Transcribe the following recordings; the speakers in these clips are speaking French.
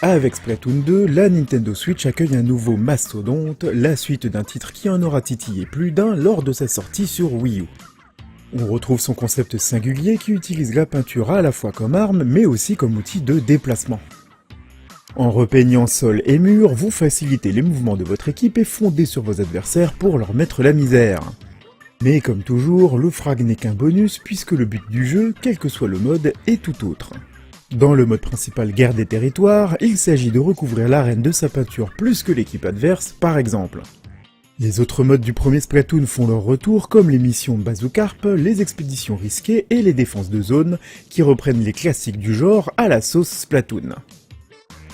Avec Splatoon 2, la Nintendo Switch accueille un nouveau mastodonte, la suite d'un titre qui en aura titillé plus d'un lors de sa sortie sur Wii U. On retrouve son concept singulier qui utilise la peinture à la fois comme arme, mais aussi comme outil de déplacement. En repeignant sol et murs, vous facilitez les mouvements de votre équipe et fondez sur vos adversaires pour leur mettre la misère. Mais comme toujours, le frag n'est qu'un bonus puisque le but du jeu, quel que soit le mode, est tout autre. Dans le mode principal Guerre des territoires, il s'agit de recouvrir l'arène de sa peinture plus que l'équipe adverse, par exemple. Les autres modes du premier Splatoon font leur retour comme les missions Bazookarp, les expéditions risquées et les défenses de zone, qui reprennent les classiques du genre à la sauce Splatoon.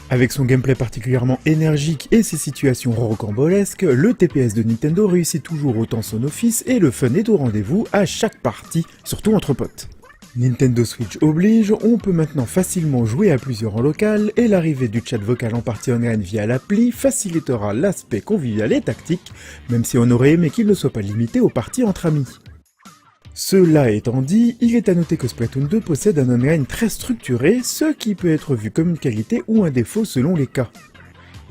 Avec son gameplay particulièrement énergique et ses situations rocambolesques, le TPS de Nintendo réussit toujours autant son office et le fun est au rendez-vous à chaque partie, surtout entre potes. Nintendo Switch oblige, on peut maintenant facilement jouer à plusieurs en local et l'arrivée du chat vocal en partie online via l'appli facilitera l'aspect convivial et tactique, même si on aurait aimé qu'il ne soit pas limité aux parties entre amis. Cela étant dit, il est à noter que Splatoon 2 possède un online très structuré, ce qui peut être vu comme une qualité ou un défaut selon les cas.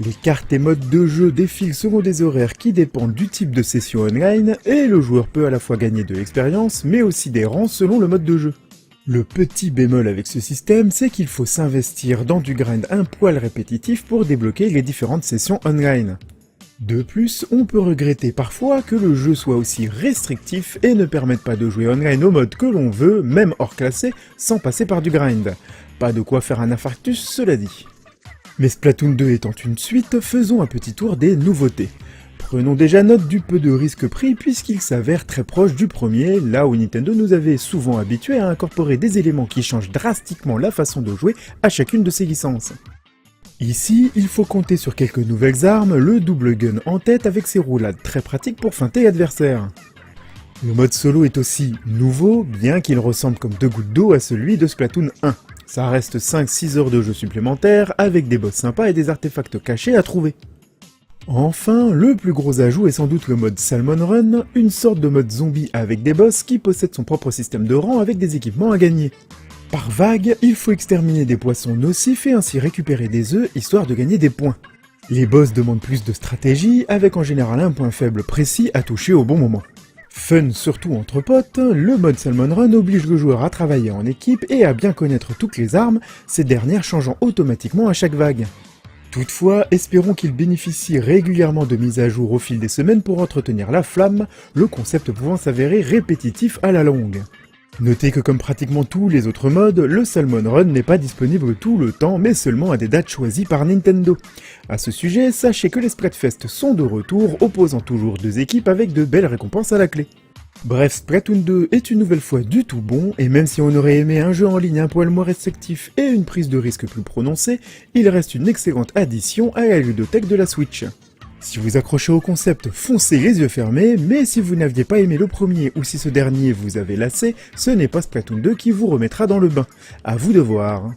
Les cartes et modes de jeu défilent selon des horaires qui dépendent du type de session online, et le joueur peut à la fois gagner de l'expérience, mais aussi des rangs selon le mode de jeu. Le petit bémol avec ce système, c'est qu'il faut s'investir dans du grind un poil répétitif pour débloquer les différentes sessions online. De plus, on peut regretter parfois que le jeu soit aussi restrictif et ne permette pas de jouer online au mode que l'on veut, même hors classé, sans passer par du grind. Pas de quoi faire un infarctus, cela dit. Mais Splatoon 2 étant une suite, faisons un petit tour des nouveautés. Prenons déjà note du peu de risque pris puisqu'il s'avère très proche du premier, là où Nintendo nous avait souvent habitués à incorporer des éléments qui changent drastiquement la façon de jouer à chacune de ses licences. Ici, il faut compter sur quelques nouvelles armes, le double gun en tête avec ses roulades très pratiques pour feinter l'adversaire. Le mode solo est aussi nouveau, bien qu'il ressemble comme deux gouttes d'eau à celui de Splatoon 1. Ça reste 5-6 heures de jeu supplémentaires avec des boss sympas et des artefacts cachés à trouver. Enfin, le plus gros ajout est sans doute le mode Salmon Run, une sorte de mode zombie avec des boss qui possèdent son propre système de rang avec des équipements à gagner. Par vague, il faut exterminer des poissons nocifs et ainsi récupérer des œufs histoire de gagner des points. Les boss demandent plus de stratégie, avec en général un point faible précis à toucher au bon moment. Fun surtout entre potes, le mode Salmon Run oblige le joueur à travailler en équipe et à bien connaître toutes les armes, ces dernières changeant automatiquement à chaque vague. Toutefois, espérons qu'il bénéficie régulièrement de mises à jour au fil des semaines pour entretenir la flamme, le concept pouvant s'avérer répétitif à la longue. Notez que comme pratiquement tous les autres modes, le Salmon Run n'est pas disponible tout le temps, mais seulement à des dates choisies par Nintendo. À ce sujet, sachez que les Splatfest sont de retour, opposant toujours deux équipes avec de belles récompenses à la clé. Bref, Splatoon 2 est une nouvelle fois du tout bon, et même si on aurait aimé un jeu en ligne un poil moins restrictif et une prise de risque plus prononcée, il reste une excellente addition à la ludothèque de la Switch. Si vous accrochez au concept, foncez les yeux fermés, mais si vous n'aviez pas aimé le premier ou si ce dernier vous avait lassé, ce n'est pas Splatoon 2 qui vous remettra dans le bain. À vous de voir.